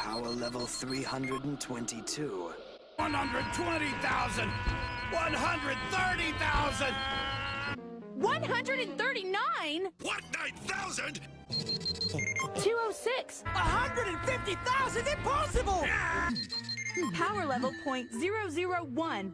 Power level 322. 120,000! 130,000! 139? What, 9,000? 206. 150,000? Impossible! Power level .001.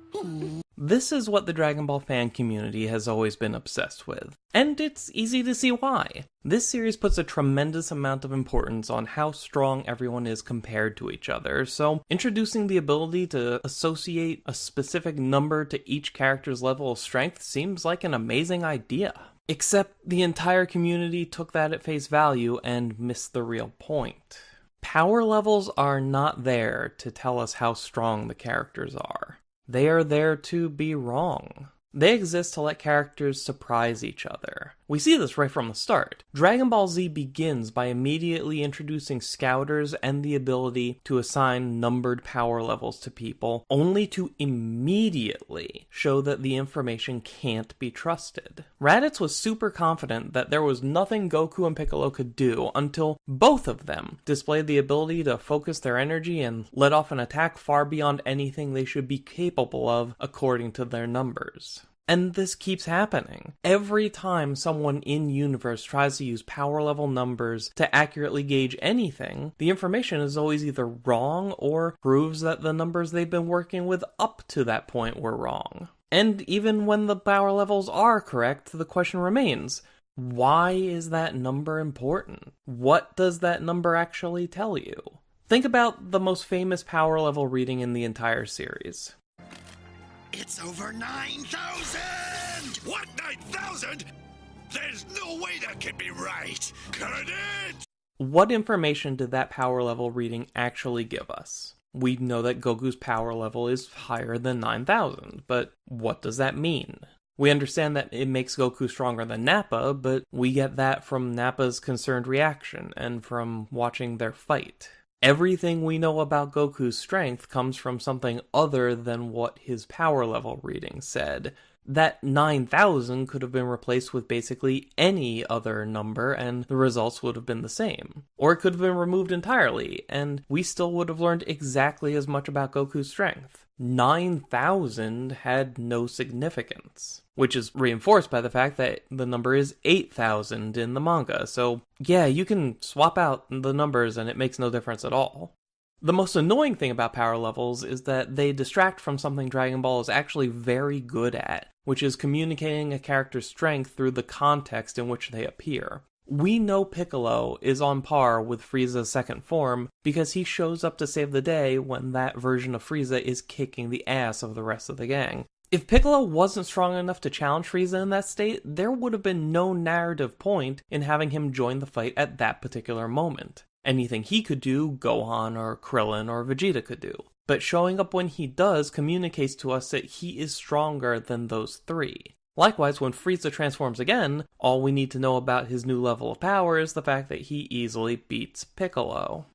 This is what the Dragon Ball fan community has always been obsessed with, and it's easy to see why. This series puts a tremendous amount of importance on how strong everyone is compared to each other, so introducing the ability to associate a specific number to each character's level of strength seems like an amazing idea. Except the entire community took that at face value and missed the real point. Power levels are not there to tell us how strong the characters are. They are there to be wrong. They exist to let characters surprise each other. We see this right from the start. Dragon Ball Z begins by immediately introducing scouters and the ability to assign numbered power levels to people, only to immediately show that the information can't be trusted. Raditz was super confident that there was nothing Goku and Piccolo could do until both of them displayed the ability to focus their energy and let off an attack far beyond anything they should be capable of according to their numbers. And this keeps happening. Every time someone in-universe tries to use power level numbers to accurately gauge anything, the information is always either wrong or proves that the numbers they've been working with up to that point were wrong. And even when the power levels are correct, the question remains, why is that number important? What does that number actually tell you? Think about the most famous power level reading in the entire series. It's over 9,000! What, 9,000? There's no way that can be right! Cut it! What information did that power level reading actually give us? We know that Goku's power level is higher than 9,000, but what does that mean? We understand that it makes Goku stronger than Nappa, but we get that from Nappa's concerned reaction and from watching their fight. Everything we know about Goku's strength comes from something other than what his power level reading said. That 9,000 could have been replaced with basically any other number and the results would have been the same. Or it could have been removed entirely, and we still would have learned exactly as much about Goku's strength. 9,000 had no significance, which is reinforced by the fact that the number is 8,000 in the manga, so yeah, you can swap out the numbers and it makes no difference at all. The most annoying thing about power levels is that they distract from something Dragon Ball is actually very good at, which is communicating a character's strength through the context in which they appear. We know Piccolo is on par with Frieza's second form because he shows up to save the day when that version of Frieza is kicking the ass of the rest of the gang. If Piccolo wasn't strong enough to challenge Frieza in that state, there would have been no narrative point in having him join the fight at that particular moment. Anything he could do, Gohan or Krillin or Vegeta could do. But showing up when he does communicates to us that he is stronger than those three. Likewise, when Frieza transforms again, all we need to know about his new level of power is the fact that he easily beats Piccolo.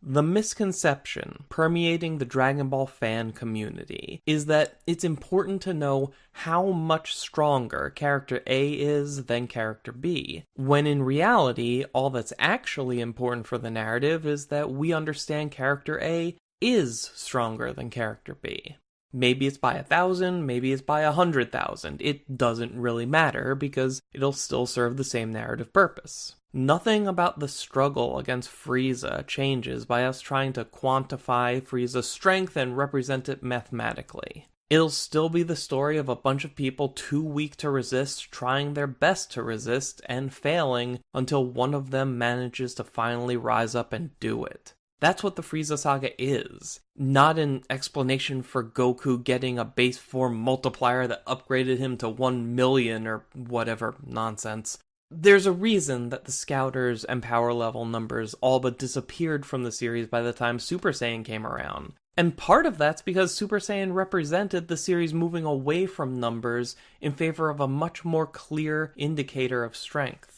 The misconception permeating the Dragon Ball fan community is that it's important to know how much stronger character A is than character B, when in reality, all that's actually important for the narrative is that we understand character A is stronger than character B. Maybe it's by 1,000, maybe it's by 100,000. It doesn't really matter because it'll still serve the same narrative purpose. Nothing about the struggle against Frieza changes by us trying to quantify Frieza's strength and represent it mathematically. It'll still be the story of a bunch of people too weak to resist, trying their best to resist, and failing until one of them manages to finally rise up and do it. That's what the Frieza saga is. Not an explanation for Goku getting a base form multiplier that upgraded him to 1 million or whatever nonsense. There's a reason that the Scouters and power level numbers all but disappeared from the series by the time Super Saiyan came around. And part of that's because Super Saiyan represented the series moving away from numbers in favor of a much more clear indicator of strength.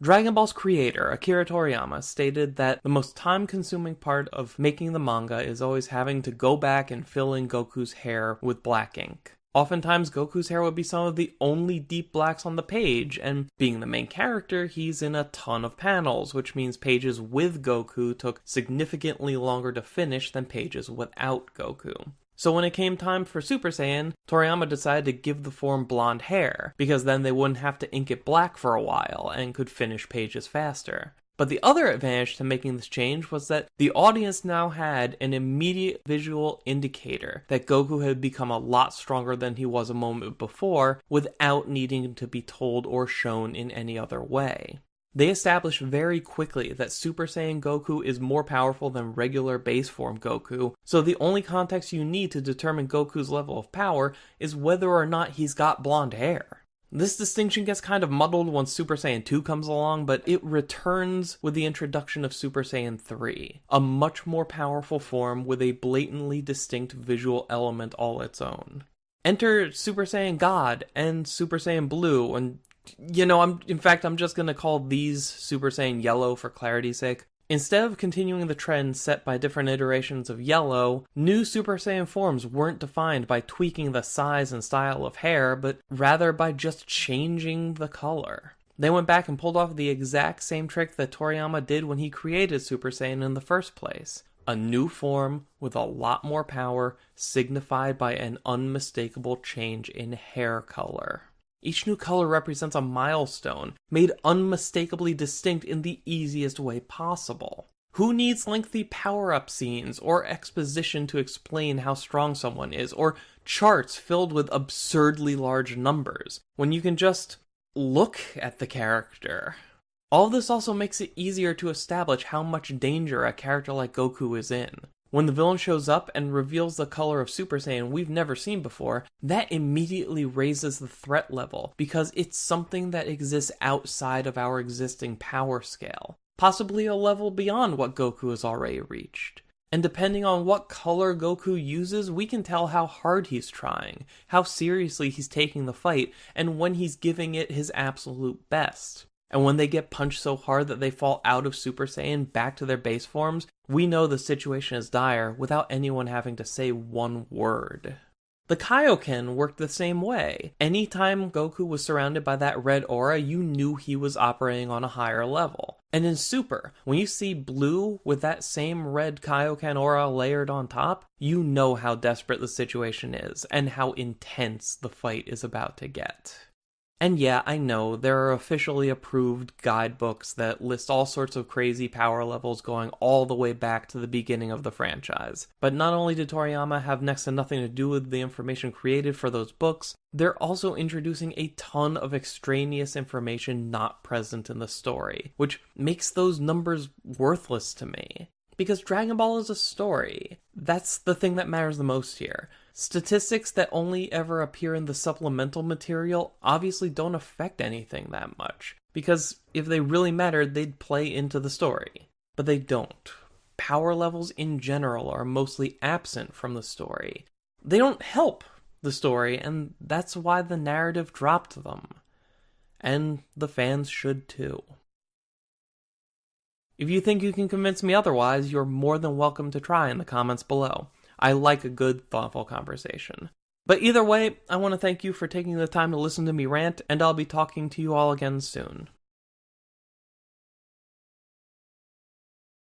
Dragon Ball's creator, Akira Toriyama, stated that the most time-consuming part of making the manga is always having to go back and fill in Goku's hair with black ink. Oftentimes, Goku's hair would be some of the only deep blacks on the page, and being the main character, he's in a ton of panels, which means pages with Goku took significantly longer to finish than pages without Goku. So when it came time for Super Saiyan, Toriyama decided to give the form blonde hair, because then they wouldn't have to ink it black for a while and could finish pages faster. But the other advantage to making this change was that the audience now had an immediate visual indicator that Goku had become a lot stronger than he was a moment before without needing to be told or shown in any other way. They established very quickly that Super Saiyan Goku is more powerful than regular base form Goku, so the only context you need to determine Goku's level of power is whether or not he's got blonde hair. This distinction gets kind of muddled once Super Saiyan 2 comes along, but it returns with the introduction of Super Saiyan 3, a much more powerful form with a blatantly distinct visual element all its own. Enter Super Saiyan God and Super Saiyan Blue, and I'm just gonna call these Super Saiyan Yellow for clarity's sake. Instead of continuing the trend set by different iterations of Yellow, new Super Saiyan forms weren't defined by tweaking the size and style of hair, but rather by just changing the color. They went back and pulled off the exact same trick that Toriyama did when he created Super Saiyan in the first place. A new form with a lot more power, signified by an unmistakable change in hair color. Each new color represents a milestone, made unmistakably distinct in the easiest way possible. Who needs lengthy power-up scenes, or exposition to explain how strong someone is, or charts filled with absurdly large numbers, when you can just look at the character? All this also makes it easier to establish how much danger a character like Goku is in. When the villain shows up and reveals the color of Super Saiyan we've never seen before, that immediately raises the threat level, because it's something that exists outside of our existing power scale, possibly a level beyond what Goku has already reached. And depending on what color Goku uses, we can tell how hard he's trying, how seriously he's taking the fight, and when he's giving it his absolute best. And when they get punched so hard that they fall out of Super Saiyan back to their base forms, we know the situation is dire without anyone having to say one word. The Kaioken worked the same way. Anytime Goku was surrounded by that red aura, you knew he was operating on a higher level. And in Super, when you see Blue with that same red Kaioken aura layered on top, you know how desperate the situation is, and how intense the fight is about to get. And yeah, I know, there are officially approved guidebooks that list all sorts of crazy power levels going all the way back to the beginning of the franchise. But not only did Toriyama have next to nothing to do with the information created for those books, they're also introducing a ton of extraneous information not present in the story, which makes those numbers worthless to me. Because Dragon Ball is a story. That's the thing that matters the most here. Statistics that only ever appear in the supplemental material obviously don't affect anything that much, because if they really mattered, they'd play into the story. But they don't. Power levels in general are mostly absent from the story. They don't help the story, and that's why the narrative dropped them. And the fans should too. If you think you can convince me otherwise, you're more than welcome to try in the comments below. I like a good, thoughtful conversation. But either way, I want to thank you for taking the time to listen to me rant, and I'll be talking to you all again soon.